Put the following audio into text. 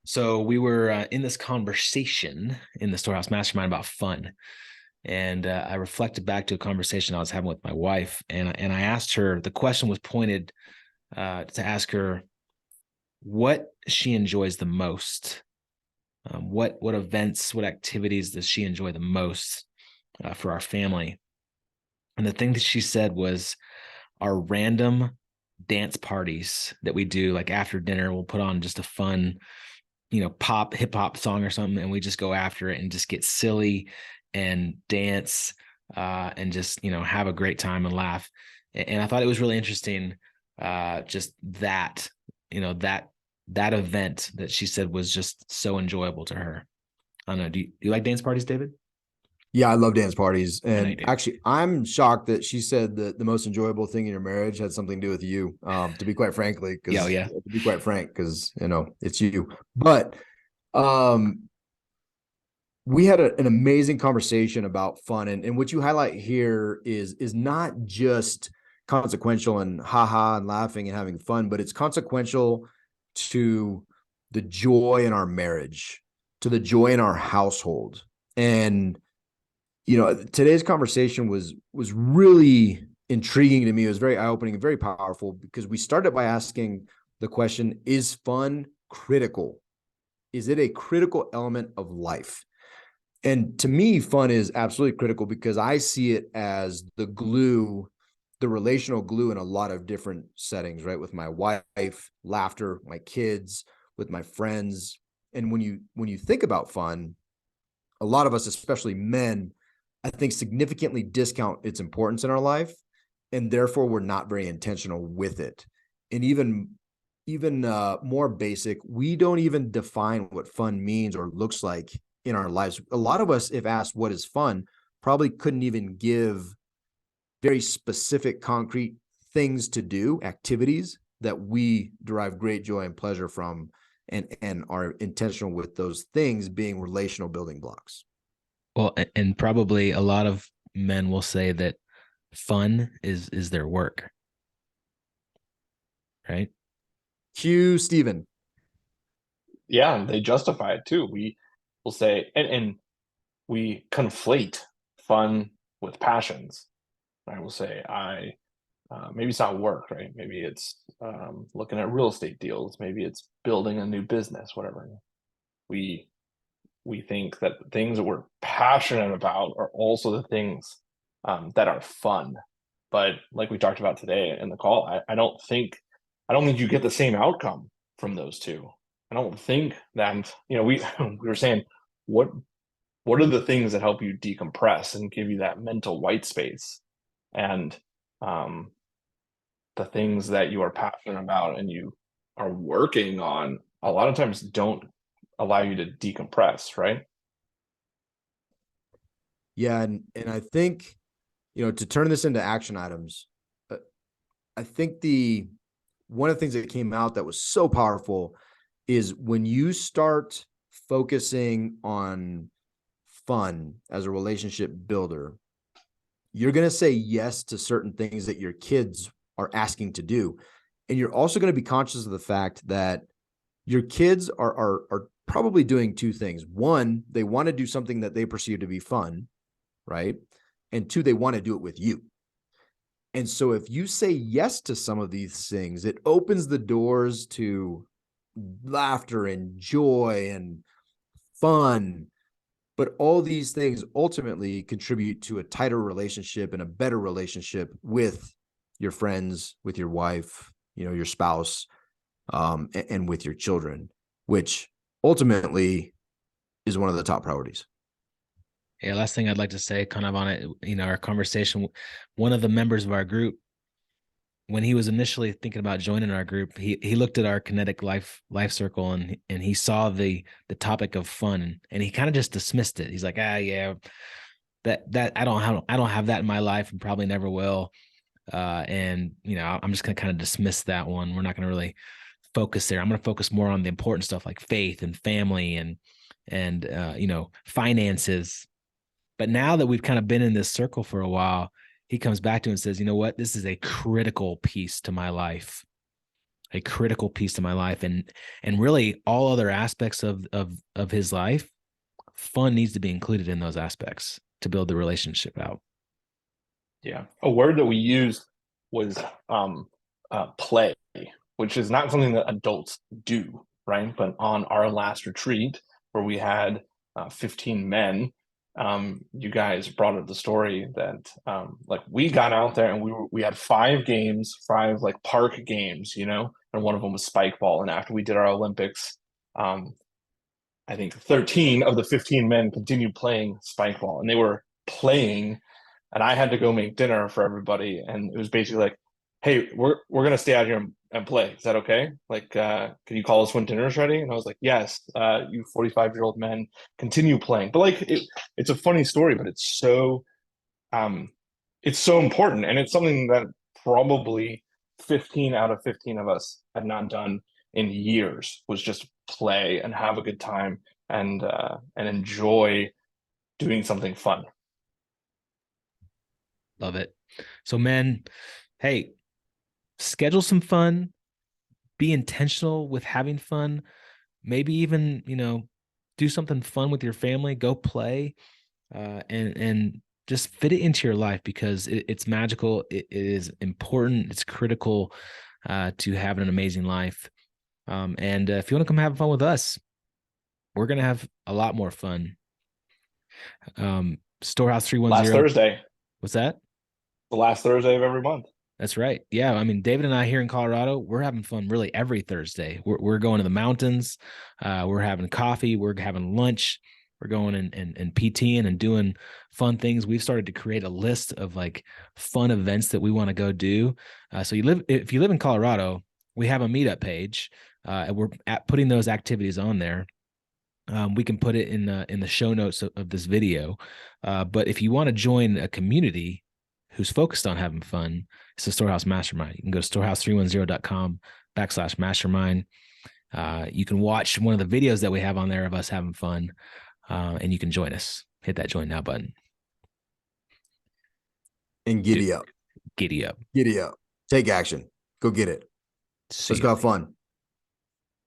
So we were in this conversation in the Storehouse Mastermind about fun, and I reflected back to a conversation I was having with my wife, and I asked her. The question was pointed to ask her what she enjoys the most. What events, what activities does she enjoy the most for our family? And the thing that she said was our random dance parties that we do, like after dinner. We'll put on just a fun pop hip hop song or something, and we just go after it and just get silly and dance and just have a great time and laugh. And I thought it was really interesting, just that that event that she said was just so enjoyable to her. I don't know. Do you like dance parties, David? Yeah, I love dance parties. I know you And do. actually, I'm shocked that she said that the most enjoyable thing in your marriage had something to do with you. To be quite frankly, Yeah, oh, because yeah. to be quite frank, because it's you. But um, we had an amazing conversation about fun, and what you highlight here is not just consequential and haha and laughing and having fun, but it's consequential to the joy in our marriage, to the joy in our household. And today's conversation was really intriguing to me. It was very eye-opening and very powerful because we started by asking the question, is fun critical? Is it a critical element of life? And to me, fun is absolutely critical because I see it as the glue, the relational glue in a lot of different settings, right? With my wife, laughter, my kids, with my friends. And when you think about fun, a lot of us, especially men, I think significantly discount its importance in our life, and therefore we're not very intentional with it. And even more basic, we don't even define what fun means or looks like in our lives. A lot of us, if asked what is fun, probably couldn't even give very specific, concrete things to do, activities that we derive great joy and pleasure from, and are intentional with those things being relational building blocks. Well, and probably a lot of men will say that fun is their work, right? Cue Stephen. Yeah, and they justify it too. We will say, and we conflate fun with passions. I will say, maybe it's not work, right? Maybe it's looking at real estate deals. Maybe it's building a new business, whatever. We we think that the things that we're passionate about are also the things that are fun. But like we talked about today in the call, I don't think you get the same outcome from those two. I don't think that we were saying what what are the things that help you decompress and give you that mental white space, and um, the things that you are passionate about and you are working on a lot of times don't allow you to decompress, right? Yeah, and I think to turn this into action items, uh, I think the one of the things that came out that was so powerful is when you start focusing on fun as a relationship builder, you're going to say yes to certain things that your kids are asking to do. And you're also going to be conscious of the fact that your kids are probably doing two things. One, they want to do something that they perceive to be fun, right? And two, they want to do it with you. And so if you say yes to some of these things, it opens the doors to laughter and joy and fun. But all these things ultimately contribute to a tighter relationship and a better relationship with your friends, with your wife, your spouse, and with your children, which ultimately is one of the top priorities. Yeah, last thing I'd like to say, kind of on it, our conversation, one of the members of our group, when he was initially thinking about joining our group, he looked at our kinetic life circle, and he saw the topic of fun, and he kind of just dismissed it. He's like, yeah, that I don't have that in my life and probably never will. And I'm just gonna kind of dismiss that one. We're not gonna really focus there. I'm gonna focus more on the important stuff like faith and family and finances. But now that we've kind of been in this circle for a while, he comes back to and says, you know what? This is a critical piece to my life. a critical piece to my life, and really all other aspects of his life. Fun needs to be included in those aspects to build the relationship out. Yeah. A word that we used was play, which is not something that adults do, right? But on our last retreat, where we had 15 men, you guys brought up the story that like we got out there and we had 5 games, 5 like park games, you know, and one of them was spike ball. And after we did our Olympics, I think 13 of the 15 men continued playing spike ball, and they were playing, and I had to go make dinner for everybody. And it was basically like, hey, we're gonna stay out here and play. Is that okay? Like, can you call us when dinner's ready? And I was like, yes, you 45-year-old men continue playing. But like it's a funny story, but um it's so important. And it's something that probably 15 out of 15 of us had not done in years, was just play and have a good time and enjoy doing something fun. Love it. So, men, hey, schedule some fun, be intentional with having fun, maybe even, do something fun with your family, go play, and just fit it into your life, because it's magical. It is important. It's critical to having an amazing life. And if you want to come have fun with us, we're going to have a lot more fun. Storehouse Last 310. Thursday, What's that? the last Thursday of every month. That's right. Yeah. I mean, David and I here in Colorado, we're having fun really every Thursday. We're going to the mountains. We're having coffee. We're having lunch. We're going and PTing and doing fun things. We've started to create a list of like fun events that we want to go do. So if you live in Colorado, we have a meetup page, and we're putting those activities on there. We can put it in the show notes of this video. But if you want to join a community who's focused on having fun, it's the Storehouse Mastermind. You can go to storehouse310.com/mastermind. You can watch one of the videos that we have on there of us having fun, and you can join us. Hit that join now button. And giddy up. Giddy up. Giddy up. Take action. Go get it. See Let's ya. go have fun.